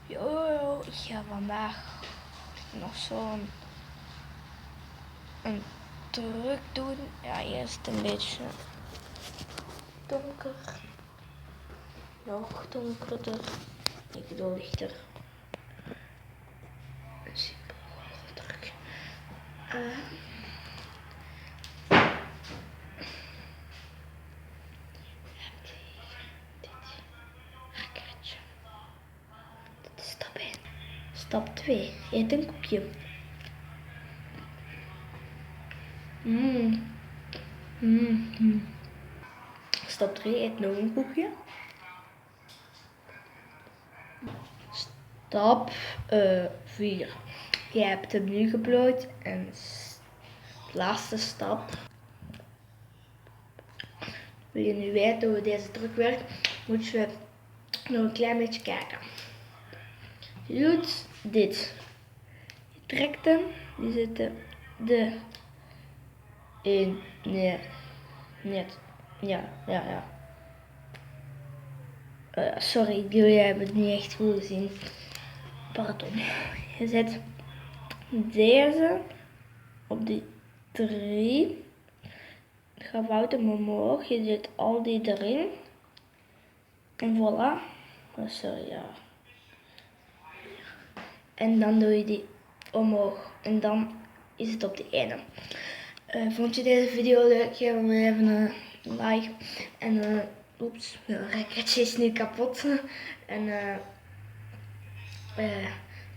Yo, ik ga vandaag nog zo'n truc doen. Ja, eerst een beetje donker. Nog donkerder. Ik bedoel lichter. Een simpele truc. Dit raketje. Dit is stap 1. Stap 2. Eet een koekje. Stap 3. Eet nog een koekje. Stap 4. Je hebt hem nu geplooid en laatste stap. Wil je nu weten hoe deze truc werkt, moet je nog een klein beetje kijken. Je doet dit. Je trekt hem, die zitten in, nee, net, ja. Sorry, jullie hebben het niet echt goed gezien. Pardon. Je zet deze op die 3. Ga fout hem omhoog. Je zet al die erin. En voilà. Oh, sorry, ja. En dan doe je die omhoog. En dan is het op de ene. Vond je deze video leuk? Geef hem even een like. En oeps, mijn raketje is nu kapot. En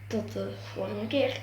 tot de volgende keer.